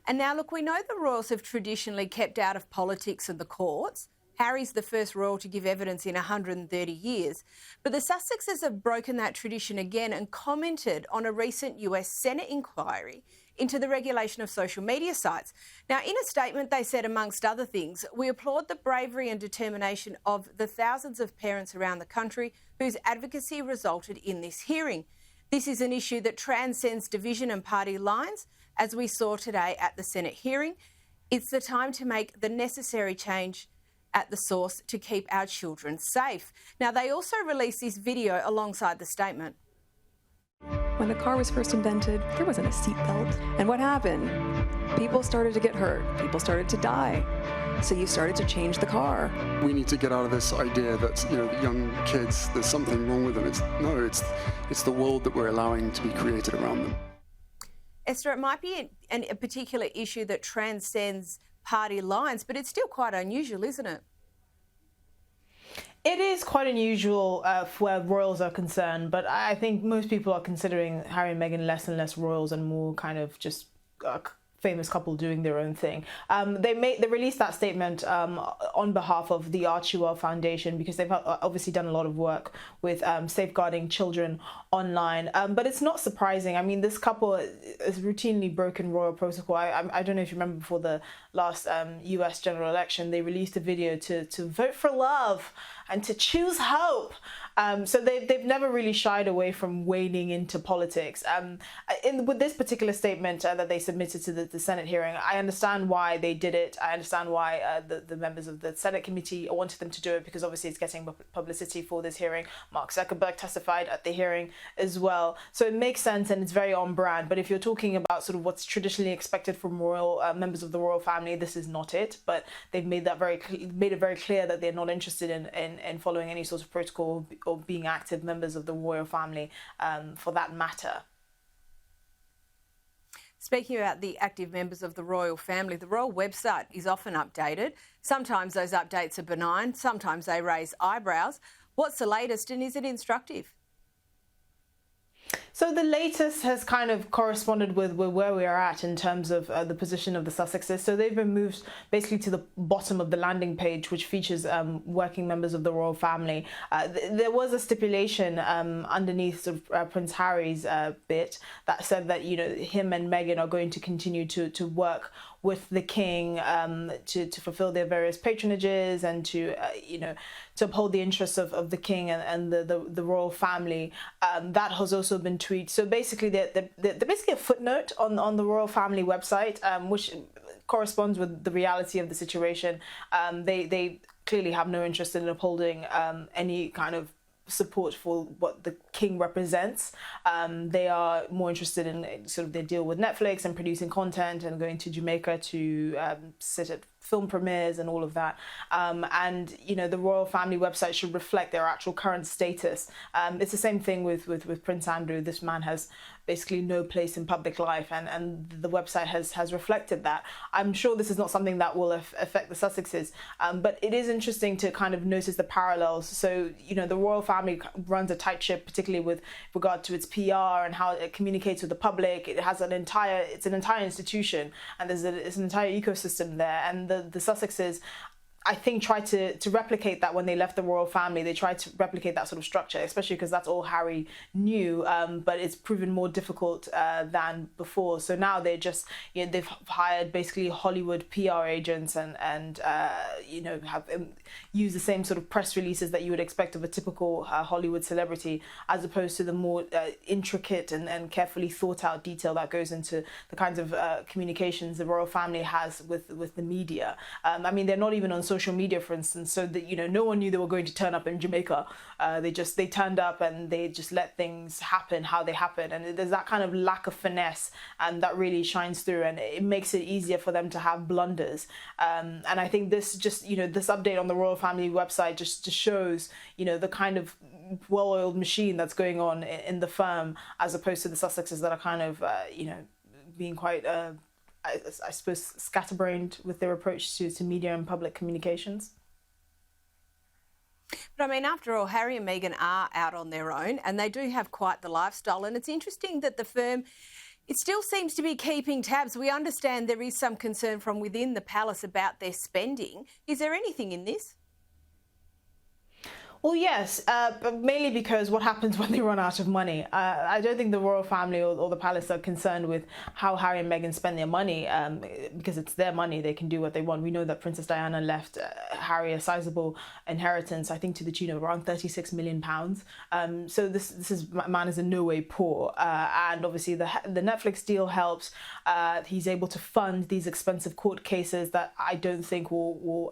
And now, look, we know the royals have traditionally kept out of politics and the courts. Harry's the first royal to give evidence in 130 years. But the Sussexes have broken that tradition again and commented on a recent US Senate inquiry into the regulation of social media sites. Now, in a statement, they said, amongst other things, we applaud the bravery and determination of the thousands of parents around the country whose advocacy resulted in this hearing. This is an issue that transcends division and party lines, as we saw today at the Senate hearing. It's the time to make the necessary change at the source to keep our children safe. Now, they also released this video alongside the statement. When the car was first invented, there wasn't a seatbelt. And what happened? People started to get hurt. People started to die. So you started to change the car. We need to get out of this idea that, the young kids, there's something wrong with them. It's the world that we're allowing to be created around them. Esther, it might be a particular issue that transcends party lines, but it's still quite unusual, isn't it? It is quite unusual where royals are concerned, but I think most people are considering Harry and Meghan less and less royals and more kind of just famous couple doing their own thing. They released that statement on behalf of the Archewell Foundation because they've obviously done a lot of work with safeguarding children online. But it's not surprising. I mean, this couple has routinely broken royal protocol. I don't know if you remember before the last US general election, they released a video to vote for love and to choose hope. So they've never really shied away from wading into politics. With this particular statement that they submitted to the Senate hearing, I understand why they did it. I understand why the members of the Senate committee wanted them to do it, because obviously it's getting publicity for this hearing. Mark Zuckerberg testified at the hearing as well. So it makes sense and it's very on brand. But if you're talking about sort of what's traditionally expected from royal members of the royal family, this is not it. But they've made it very clear that they're not interested in following any sort of protocol or being active members of the royal family for that matter. Speaking about the active members of the royal family, the royal website is often updated. Sometimes those updates are benign, sometimes they raise eyebrows. What's the latest and is it instructive? So the latest has kind of corresponded with where we are at in terms of the position of the Sussexes. So they've been moved basically to the bottom of the landing page, which features working members of the royal family. There was a stipulation underneath sort of, Prince Harry's bit that said that, him and Meghan are going to continue to work with the king to fulfill their various patronages and to uphold the interests of the king and the royal family. That has also been tweeted. So basically, they're basically a footnote on the royal family website, which corresponds with the reality of the situation. They clearly have no interest in upholding any kind of support for what the king represents. They are more interested in sort of their deal with Netflix and producing content and going to Jamaica to sit at film premieres and all of that. And the royal family website should reflect their actual current status. It's the same thing with Prince Andrew. This man has basically no place in public life, and the website has reflected that. I'm sure this is not something that will affect the Sussexes, but it is interesting to kind of notice the parallels. So the royal family runs a tight ship, particularly with regard to its PR and how it communicates with the public. It's an entire institution, and there's an entire ecosystem there. And the Sussexes, I think, tried to replicate that when they left the royal family. They tried to replicate that sort of structure, especially because that's all Harry knew, but it's proven more difficult than before. So now they're just, they've hired basically Hollywood PR agents and have used the same sort of press releases that you would expect of a typical Hollywood celebrity, as opposed to the more intricate and carefully thought out detail that goes into the kinds of communications the royal family has with the media. I mean, they're not even on social media, for instance, so that no one knew they were going to turn up in Jamaica. They turned up and they just let things happen how they happen, and there's that kind of lack of finesse, and that really shines through, and it makes it easier for them to have blunders. And I think this just this update on the royal family website just shows the kind of well-oiled machine that's going on in the firm, as opposed to the Sussexes that are kind of being quite I suppose scatterbrained with their approach to media and public communications. But I mean, after all, Harry and Meghan are out on their own and they do have quite the lifestyle. And it's interesting that the firm It still seems to be keeping tabs. We understand there is some concern from within the palace about their spending. Is there anything in this? Well, yes, but mainly because what happens when they run out of money. I don't think the royal family or the palace are concerned with how Harry and Meghan spend their money, because it's their money. They can do what they want. We know that Princess Diana left Harry a sizable inheritance, I think to the tune of around £36 million. So this man is in no way poor. And obviously the Netflix deal helps. He's able to fund these expensive court cases that I don't think will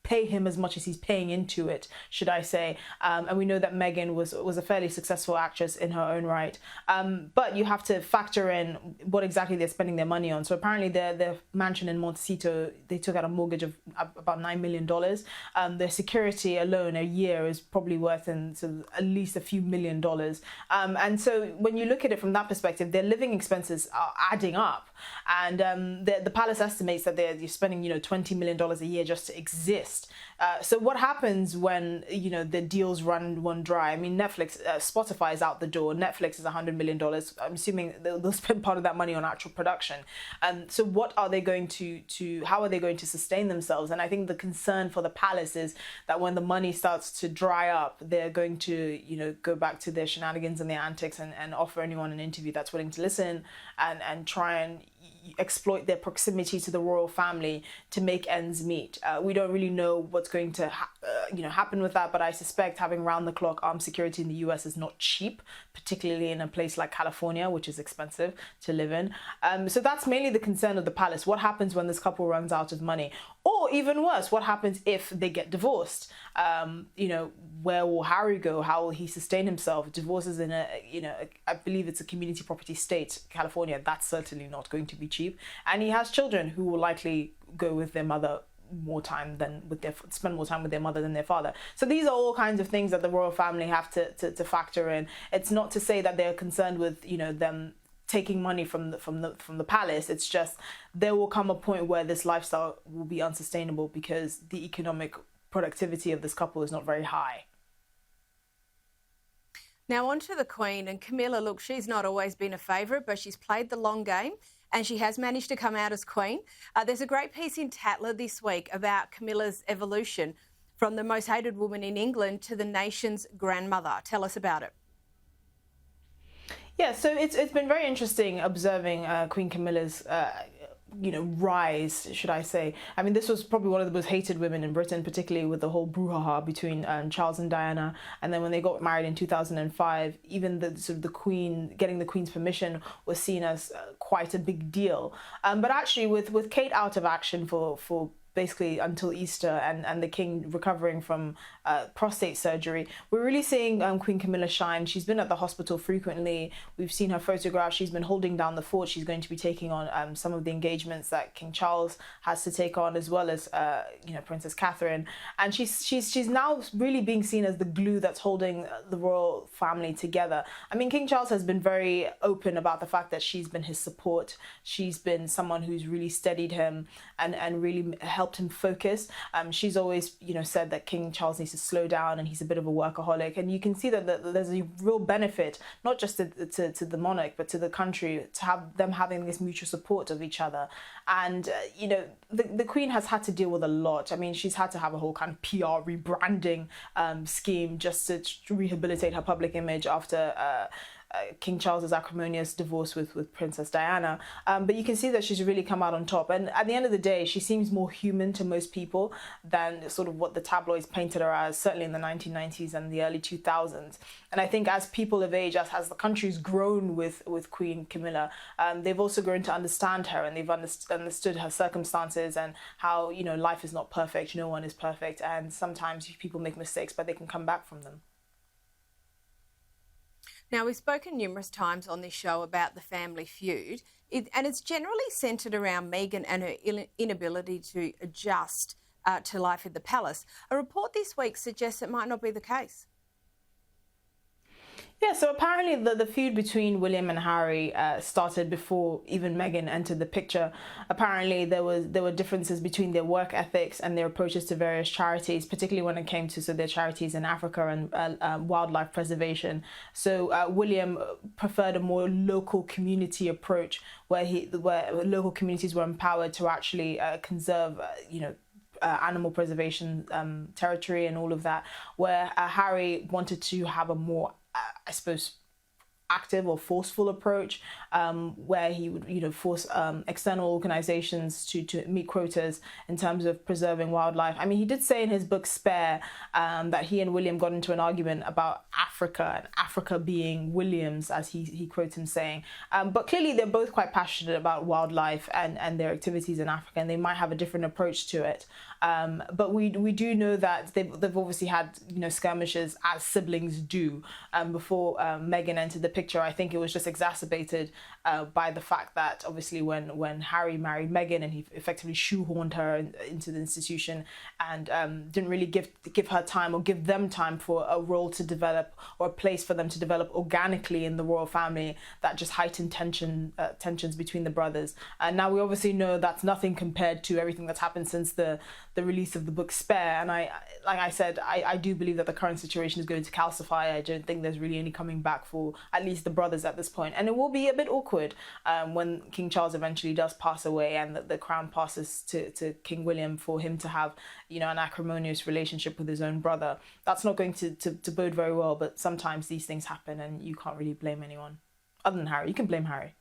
pay him as much as he's paying into it, should I say. And we know that Meghan was a fairly successful actress in her own right. But you have to factor in what exactly they're spending their money on. So apparently their mansion in Montecito, they took out a mortgage of about $9 million. Their security alone a year is probably worth at least a few $1 million. And so when you look at it from that perspective, their living expenses are adding up. And the palace estimates that they're spending, $20 million a year just to exist. So what happens when the deals run dry? I mean, Netflix, Spotify is out the door. Netflix is $100 million. I'm assuming they'll spend part of that money on actual production. So what are they going how are they going to sustain themselves? And I think the concern for the palace is that when the money starts to dry up, they're going to go back to their shenanigans and their antics and offer anyone an interview that's willing to listen and try and exploit their proximity to the royal family to make ends meet. We don't really know what's going to happen with that, but I suspect having round-the-clock armed security in the US is not cheap, particularly in a place like California, which is expensive to live in. So that's mainly the concern of the palace. What happens when this couple runs out of money? Or even worse, what happens if they get divorced? Where will Harry go? How will he sustain himself? Divorce is in I believe it's a community property state, California. That's certainly not going to be cheap. And he has children who will likely go with their mother spend more time with their mother than their father. So these are all kinds of things that the royal family have to factor in. It's not to say that they're concerned with them taking money from the palace. It's just there will come a point where this lifestyle will be unsustainable because the economic productivity of this couple is not very high. Now on to the Queen and Camilla. Look, she's not always been a favourite, but she's played the long game and she has managed to come out as Queen. There's a great piece in Tatler this week about Camilla's evolution from the most hated woman in England to the nation's grandmother. Tell us about it. Yeah, so it's been very interesting observing Queen Camilla's rise, should I say. I mean, this was probably one of the most hated women in Britain, particularly with the whole brouhaha between Charles and Diana. And then when they got married in 2005, even the Queen, getting the Queen's permission was seen as quite a big deal. But actually with Kate out of action for basically until Easter and the King recovering from prostate surgery, we're really seeing Queen Camilla shine. She's been at the hospital frequently. We've seen her photographs. She's been holding down the fort. She's going to be taking on some of the engagements that King Charles has to take on, as well as Princess Catherine. And she's now really being seen as the glue that's holding the royal family together. I mean, King Charles has been very open about the fact that she's been his support. She's been someone who's really steadied him and really helped him focus. She's always said that King Charles needs to slow down and he's a bit of a workaholic, and you can see that there's a real benefit not just to the monarch but to the country, to have them having this mutual support of each other. And the Queen has had to deal with a lot. I mean, she's had to have a whole kind of PR rebranding scheme just to rehabilitate her public image after King Charles's acrimonious divorce with Princess Diana. But you can see that she's really come out on top. And at the end of the day, she seems more human to most people than sort of what the tabloids painted her as, certainly in the 1990s and the early 2000s. And I think as people of age, as the country's grown with Queen Camilla, they've also grown to understand her, and they've understood her circumstances and how, life is not perfect. No one is perfect. And sometimes people make mistakes, but they can come back from them. Now, we've spoken numerous times on this show about the family feud, and it's generally centred around Meghan and her inability to adjust to life in the palace. A report this week suggests it might not be the case. Yeah, so apparently the feud between William and Harry started before even Meghan entered the picture. Apparently there were differences between their work ethics and their approaches to various charities, particularly when it came to their charities in Africa and wildlife preservation. So William preferred a more local community approach where local communities were empowered to actually conserve, animal preservation territory and all of that, where Harry wanted to have a more, I suppose, active or forceful approach, where he would force external organizations to meet quotas in terms of preserving wildlife. I mean, he did say in his book Spare that he and William got into an argument about Africa and Africa being William's, as he quotes him saying. But clearly they're both quite passionate about wildlife and their activities in Africa, and they might have a different approach to it. But we do know that they've obviously had skirmishes, as siblings do, before Meghan entered the picture. I think it was just exacerbated by the fact that obviously when Harry married Meghan and he effectively shoehorned her into the institution and didn't really give her time or give them time for a role to develop or a place for them to develop organically in the royal family, that just heightened tensions between the brothers. And now we obviously know that's nothing compared to everything that's happened since the release of the book Spare. And I do believe that the current situation is going to calcify. I don't think there's really any coming back for at least the brothers at this point. And it will be a bit awkward when King Charles eventually does pass away and the crown passes to King William, for him to have an acrimonious relationship with his own brother. That's not going to bode very well, but sometimes these things happen and you can't really blame anyone other than Harry. You can blame Harry.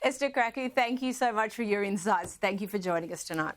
Esther Krakue, thank you so much for your insights. Thank you for joining us tonight.